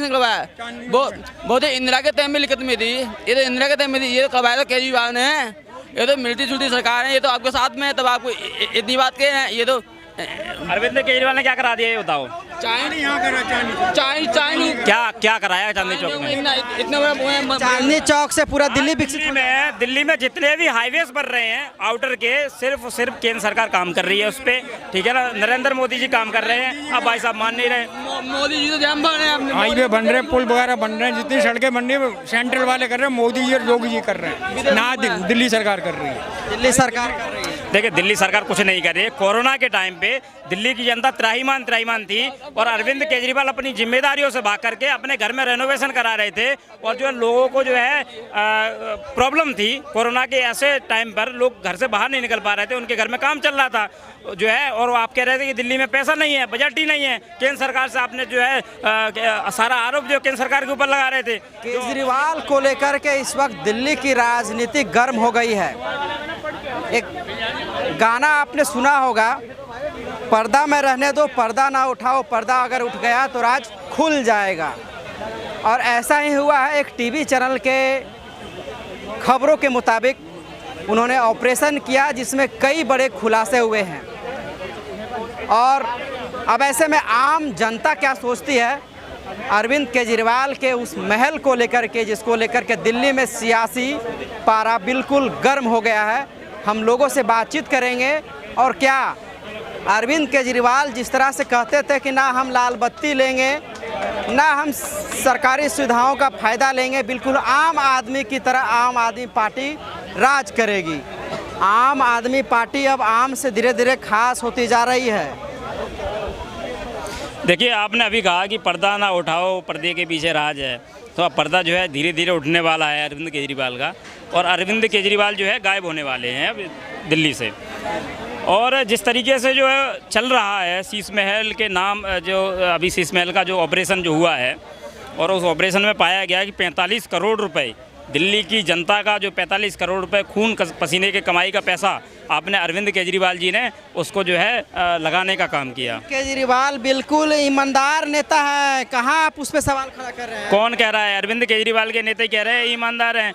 निकलवाया। वो तो इंदिरा के टाइम में लिखत में थी, ये तो इंदिरा के टाइम में थी, ये करवाया तो केजरीवाल ने। ये तो मिलती जुलती सरकार है, ये तो आपके साथ में है, तब आपको इतनी बात के हैं। ये तो अरविंद केजरीवाल ने क्या करा दिया ये बताओ। चांदनी क्या कराया चांदनी चौक में? इतना बड़ा चांदनी चौक से पूरा दिल्ली विकसित दिल्ली में जितने भी हाईवेज बन रहे हैं आउटर के, सिर्फ केंद्र सरकार काम कर रही है उस पे, ठीक है ना। नरेंद्र मोदी जी काम कर रहे हैं, अब भाई साहब मान नहीं रहे। मोदी जी तो जाम बन रहे हैं, हाईवे बन रहे, पुल वगैरह बन रहे हैं, जितनी सड़कें बन रही है सेंट्रल वाले कर रहे हैं, मोदी जी और योगी जी कर रहे हैं, ना दिल्ली सरकार कर रही है। दिल्ली सरकार कर रही है। देखिए दिल्ली सरकार कुछ नहीं कर रही है। कोरोना के टाइम पे दिल्ली की जनता त्राहीमाम थी और अरविंद केजरीवाल अपनी जिम्मेदारियों से भाग करके अपने घर में रेनोवेशन करा रहे थे। और जो है लोगों को जो है प्रॉब्लम थी कोरोना के ऐसे टाइम पर, लोग घर से बाहर नहीं निकल पा रहे थे, उनके घर में काम चल रहा था जो है। और आप कह रहे थे कि दिल्ली में पैसा नहीं है, बजट ही नहीं है। केंद्र सरकार से आपने जो है सारा आरोप जो केंद्र सरकार के ऊपर लगा रहे थे। केजरीवाल को लेकर के इस वक्त दिल्ली की राजनीति गर्म हो गई है। एक गाना आपने सुना होगा, पर्दा में रहने दो, पर्दा ना उठाओ, पर्दा अगर उठ गया तो राज खुल जाएगा। और ऐसा ही हुआ है। एक टीवी चैनल के खबरों के मुताबिक उन्होंने ऑपरेशन किया जिसमें कई बड़े खुलासे हुए हैं। और अब ऐसे में आम जनता क्या सोचती है अरविंद केजरीवाल के उस महल को लेकर के, जिसको लेकर के दिल्ली में सियासी पारा बिल्कुल गर्म हो गया है। हम लोगों से बातचीत करेंगे। और क्या अरविंद केजरीवाल जिस तरह से कहते थे कि ना हम लाल बत्ती लेंगे, ना हम सरकारी सुविधाओं का फ़ायदा लेंगे, बिल्कुल आम आदमी की तरह आम आदमी पार्टी राज करेगी। आम आदमी पार्टी अब आम से धीरे धीरे खास होती जा रही है। देखिए आपने अभी कहा कि पर्दा ना उठाओ, पर्दे के पीछे राज है, तो अब पर्दा जो है धीरे धीरे उठने वाला है अरविंद केजरीवाल का। और अरविंद केजरीवाल जो है गायब होने वाले हैं अब दिल्ली से। और जिस तरीके से जो है चल रहा है शीश महल के नाम, जो अभी शीश महल का जो ऑपरेशन जो हुआ है, और उस ऑपरेशन में पाया गया कि 45 करोड़ रुपए दिल्ली की जनता का, जो 45 करोड़ रुपए खून पसीने के कमाई का पैसा आपने अरविंद केजरीवाल जी ने उसको जो है लगाने का काम किया। केजरीवाल बिल्कुल ईमानदार नेता है, कहाँ आप उस पर सवाल खड़ा कर रहे हैं? कौन कह रहा है? अरविंद केजरीवाल के नेता कह रहे हैं ईमानदार हैं।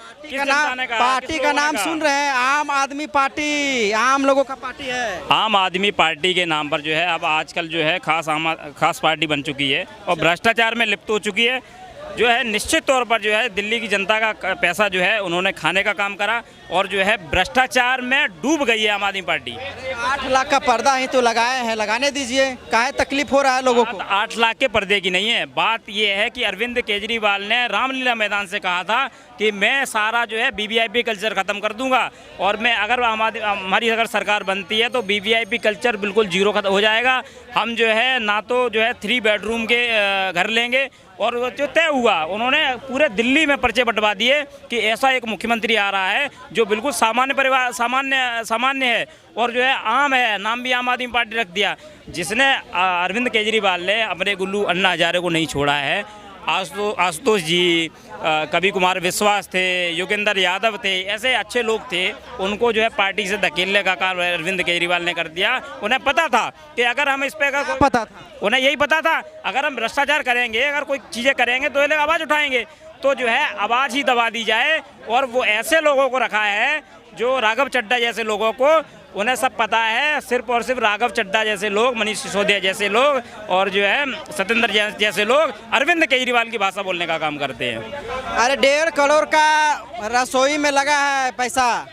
पार्टी का नाम सुन रहे हैं, आम आदमी पार्टी, आम लोगों का पार्टी है। आम आदमी पार्टी के नाम पर जो है अब आजकल जो है खास पार्टी बन चुकी है और भ्रष्टाचार में लिप्त हो चुकी है। जो है निश्चित तौर पर जो है दिल्ली की जनता का पैसा जो है उन्होंने खाने का काम करा और जो है भ्रष्टाचार में डूब गई है आम आदमी पार्टी। 8 लाख का पर्दा ही तो लगाए हैं, लगाने दीजिए, काहे तकलीफ हो रहा है लोगों को? 8 लाख के पर्दे की नहीं है बात, ये है कि अरविंद केजरीवाल ने रामलीला मैदान से कहा था कि मैं सारा जो है वीवीआईपी कल्चर ख़त्म कर दूंगा और मैं अगर हमारी अगर सरकार बनती है तो वीवीआईपी कल्चर बिल्कुल जीरो खत्म हो जाएगा। हम जो है ना तो जो है 3 बेडरूम के घर लेंगे। और जो तय हुआ, उन्होंने पूरे दिल्ली में पर्चे बंटवा दिए कि ऐसा एक मुख्यमंत्री आ रहा है जो बिल्कुल सामान्य परिवार सामान्य है और जो है आम है, नाम भी आम आदमी पार्टी रख दिया। जिसने अरविंद केजरीवाल ने अपने गुल्लू अन्ना हजारे को नहीं छोड़ा है। आशुतोष जी, कवि कुमार विश्वास थे, योगेंद्र यादव थे, ऐसे अच्छे लोग थे, उनको जो है पार्टी से धकेलने का काम अरविंद केजरीवाल ने कर दिया। उन्हें पता था कि अगर हम इस पे पता था, उन्हें यही पता था अगर हम भ्रष्टाचार करेंगे, अगर कोई चीज़ें करेंगे तो ये लोग आवाज़ उठाएंगे, तो जो है आवाज़ ही दबा दी जाए। और वो ऐसे लोगों को रखा है जो राघव चड्ढा जैसे लोगों को, उन्हें सब पता है, सिर्फ और सिर्फ राघव चड्ढा जैसे लोग, मनीष सिसोदिया जैसे लोग और जो है सत्येंद्र जैसे लोग अरविंद केजरीवाल की भाषा बोलने का काम करते हैं। अरे 1.5 करोड़ का रसोई में लगा है पैसा,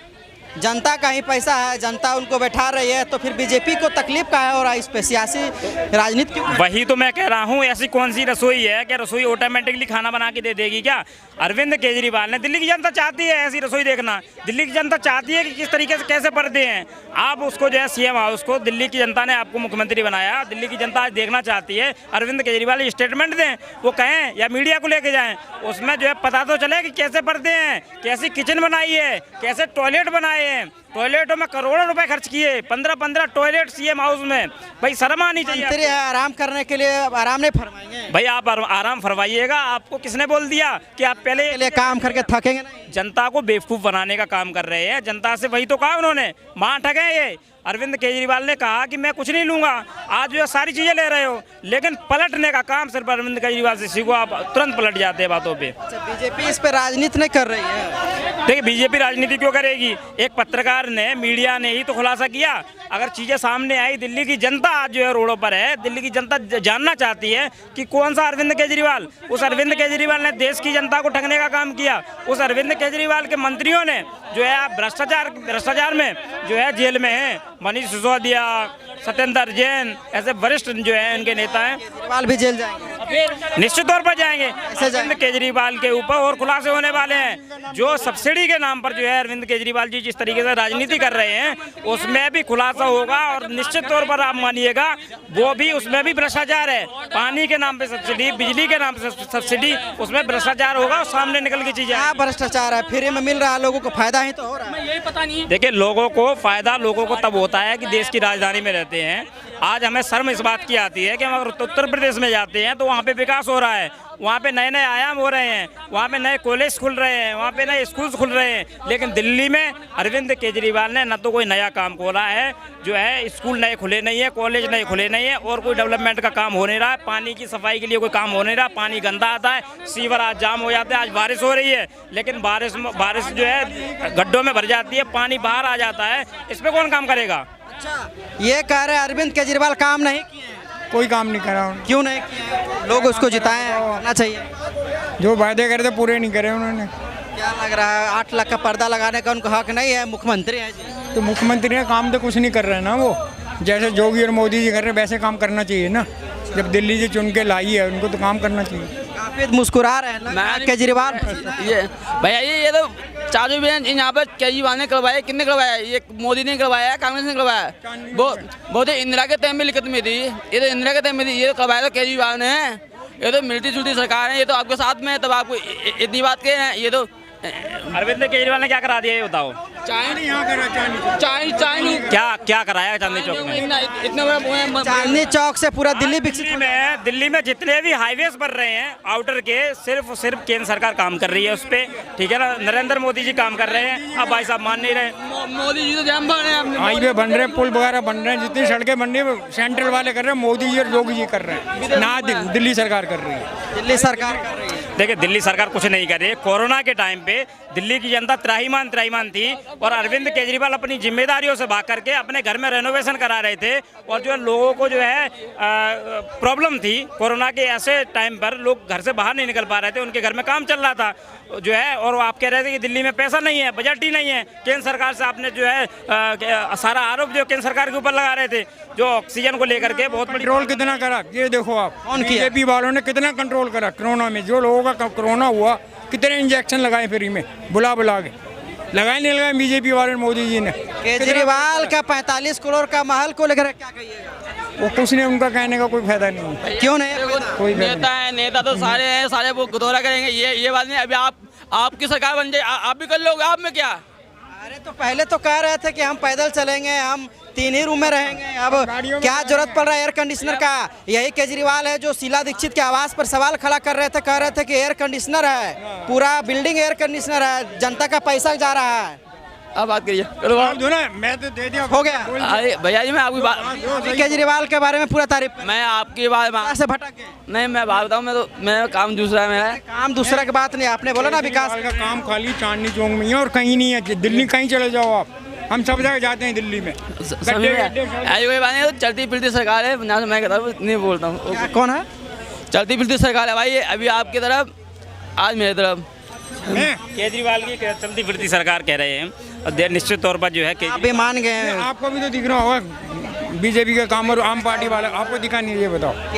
जनता का ही पैसा है, जनता उनको बैठा रही है, तो फिर बीजेपी को तकलीफ का है और इस पे सियासी राजनीति क्यों? वही तो मैं कह रहा हूँ, ऐसी कौन सी रसोई है क्या रसोई ऑटोमेटिकली खाना बना के दे देगी क्या? अरविंद केजरीवाल ने, दिल्ली की जनता चाहती है ऐसी रसोई देखना, दिल्ली की जनता चाहती है कि किस तरीके से कैसे पर्दे हैं। आप उसको जो है सीएम हाउस को, दिल्ली की जनता ने आपको मुख्यमंत्री बनाया, दिल्ली की जनता आज देखना चाहती है अरविंद केजरीवाल स्टेटमेंट दें, वो कहें या मीडिया को लेके जाएं, उसमें जो है पता तो चले कि कैसे पर्दे हैं, कैसी किचन बनाई है, कैसे टॉयलेट बनाए हैं। टॉयलेटों में करोड़ों रुपए खर्च किए, 15-15 टॉयलेट सीएम हाउस में। भाई शर्म आनी चाहिए। मंत्री है, आराम करने के लिए आराम नहीं फरमाएंगे? भाई आप आराम फरमाइएगा। आपको किसने बोल दिया कि आप पहले के लिए काम करके थकेंगे नहीं? जनता को बेवकूफ़ बनाने का काम कर रहे हैं। जनता से वही तो कहा उन्होंने, मां ठगे ये। अरविंद केजरीवाल ने कहा कि मैं कुछ नहीं लूंगा, आज जो सारी चीज़ें ले रहे हो, लेकिन पलटने का काम सिर्फ अरविंद केजरीवाल से सीखो। आप तुरंत पलट जाते हैं बातों पे। अच्छा, बीजेपी इस पे राजनीति नहीं कर रही है? देखिए बीजेपी राजनीति क्यों करेगी? एक पत्रकार ने, मीडिया ने ही तो खुलासा किया। अगर चीज़ें सामने आई, दिल्ली की जनता आज जो है रोडों पर है, दिल्ली की जनता जानना चाहती है कि कौन सा अरविंद केजरीवाल। उस अरविंद केजरीवाल ने देश की जनता को ठगने का काम किया। उस अरविंद केजरीवाल के मंत्रियों ने जो है आप भ्रष्टाचार में जो है जेल में है। मनीष सिसोदिया, सत्येंद्र जैन, ऐसे वरिष्ठ जो है इनके नेता हैं। केजरीवाल भी जेल जाएंगे? निश्चित तौर पर जाएंगे। अरविंद केजरीवाल के ऊपर और खुलासे होने वाले हैं। जो सब्सिडी के नाम पर जो है अरविंद केजरीवाल जी जिस तरीके से राजनीति कर रहे हैं, उसमें भी खुलासा होगा। और निश्चित तौर पर आप मानिएगा, वो भी, उसमें भी भ्रष्टाचार है। पानी के नाम पे सब्सिडी, बिजली के नाम पे सब्सिडी, उसमें भ्रष्टाचार होगा। सामने निकल की चीजें। क्या भ्रष्टाचार है? फ्री में मिल रहा है, लोगों को फायदा ही तो हो रहा है। यही पता नहीं है। देखिए लोगों को फायदा लोगों को तब होता है कि देश की राजधानी में रहते हैं। आज हमें शर्म इस बात की आती है कि हम अगर उत्तर प्रदेश में जाते हैं तो वहाँ पे विकास हो रहा है, वहाँ पे नए नए आयाम हो रहे हैं, वहाँ पे नए कॉलेज खुल रहे हैं, वहाँ पे नए स्कूल्स खुल रहे हैं। लेकिन दिल्ली में अरविंद केजरीवाल ने न तो कोई नया काम खोला है, जो है स्कूल नए खुले नहीं है, कॉलेज नए खुले नहीं है, और कोई डेवलपमेंट का काम हो नहीं रहा है। पानी की सफाई के लिए कोई काम हो नहीं रहा, पानी गंदा आता है, सीवर आज जाम हो जाते हैं। आज बारिश हो रही है, लेकिन बारिश जो है गड्ढों में भर जाती है, पानी बाहर आ जाता है। इस पर कौन काम करेगा? अच्छा, ये कह रहे हैं अरविंद केजरीवाल काम नहीं किए हैं? कोई काम नहीं करा उन्होंने। क्यों नहीं किए? लोग उसको जिताए हैं, करना चाहिए। जो वायदे करे थे पूरे नहीं करे उन्होंने। क्या लग रहा है, 8 लाख का पर्दा लगाने का उनको हक नहीं है? मुख्यमंत्री है जी। तो मुख्यमंत्री का काम तो कुछ नहीं कर रहे ना वो, जैसे योगी और मोदी जी कर रहे वैसे काम करना चाहिए ना। जब दिल्ली से चुन के लाई है, उनको तो काम करना चाहिए। काफी मुस्कुरा रहे हैं ना केजरीवाल। ये भैया ये तो चाचू बहन यहाँ पर केजरीवाल ने करवाया, किसने करवाया? ये मोदी ने करवाया, कांग्रेस ने करवाया। वो तो इंदिरा के टाइम में लिखत में थी, ये तो इंदिरा के टाइम में थी, ये तो करवाया तो केजरीवाल ने। ये तो मिलती जुलती सरकार है, ये तो आपके साथ में है, तब आपको इतनी बात कहे हैं। ये तो अरविंद केजरीवाल ने क्या करा दिया ये बताओ? क्या कराया चांदनी चौक में? इतने बड़ा चांदनी चौक से पूरा दिल्ली विकसित हो गया। दिल्ली में जितने भी हाईवेज बन रहे हैं आउटर के, सिर्फ केंद्र सरकार काम कर रही है उस पे, ठीक है ना। नरेंद्र मोदी जी काम कर रहे हैं, अब भाई साहब मान नहीं रहे। मोदी जी तो जाम बन रहे हैं, हाईवे बन रहे हैं, पुल वगैरह बन रहे हैं, जितनी सड़कें बन रही है सेंट्रल वाले कर रहे हैं, मोदी जी और योगी जी कर रहे हैं ना, दिल्ली सरकार कर रही है। दिल्ली सरकार कर रही है। देखिए दिल्ली सरकार कुछ नहीं कर रही है। कोरोना के टाइम पे दिल्ली की जनता त्राहीमाम थी, और अरविंद केजरीवाल अपनी जिम्मेदारियों से भाग करके अपने घर में रेनोवेशन करा रहे थे। और जो है लोगों को जो है प्रॉब्लम थी कोरोना के, ऐसे टाइम पर लोग घर से बाहर नहीं निकल पा रहे थे, उनके घर में काम चल रहा था जो है। और आप कह रहे थे कि दिल्ली में पैसा नहीं है, बजट ही नहीं है। केंद्र सरकार से आपने जो है सारा आरोप जो केंद्र सरकार के ऊपर लगा रहे थे, जो ऑक्सीजन को लेकर के बहुत कंट्रोल कितना करा ये देखो आप। बीजेपी वालों ने कितना कंट्रोल करा कोरोना में। जो लोगों का कोरोना हुआ, कितने इंजेक्शन लगाए फ्री में, बुला के लगाए नहीं लगाए बीजेपी वाले मोदी जी ने। केजरीवाल का 45 करोड़ का महल को लेकर क्या कहिएगा? वो कुछ नहीं, उनका कहने का कोई फायदा नहीं है। क्यों नहीं? कोई नेता है, नेता तो सारे हैं, सारे वो गुदौरा करेंगे। ये बात नहीं। अभी आपकी सरकार बन जाए, आप भी कर लोगे, आप में क्या? अरे तो पहले तो कह रहे थे कि हम पैदल चलेंगे, हम 3 ही रूम में रहेंगे, अब क्या जरूरत पड़ रहा है एयर कंडीशनर का? यही केजरीवाल है जो शीला दीक्षित के आवास पर सवाल खड़ा कर रहे थे, कह रहे थे कि एयर कंडीशनर है, पूरा बिल्डिंग एयर कंडीशनर है, जनता का पैसा जा रहा है। अब बात करिए, मैं तो दे दिया, हो गया। अरे भैया जी मैं आपकी बात, केजरीवाल के बारे में पूरा तारीफ, मैं आपकी बात से भटक गए। नहीं, मैं बात बताऊँ, मैं काम दूसरा है मेरा। काम दूसरा की बात नहीं, आपने बोला ना विकास का काम खाली चांदनी चौक में ही है और कहीं नहीं है। दिल्ली कहीं चले जाओ आप, हम सब जगह जाते हैं दिल्ली में। ऐसी कोई बात नहीं, चलती फिरती सरकार है, ना मैं कहता हूँ नहीं बोलता हूँ। कौन है? चलती फिरती सरकार है भाई, अभी आपकी तरफ, आज मेरी तरफ। केजरीवाल की चलती फिरती सरकार कह रहे हैं, और निश्चित तौर पर जो है आप भी मान गए हैं। आपको भी तो दिख रहा होगा बीजेपी का काम और आम पार्टी वाला, आपको दिखा नहीं, ये बताओ।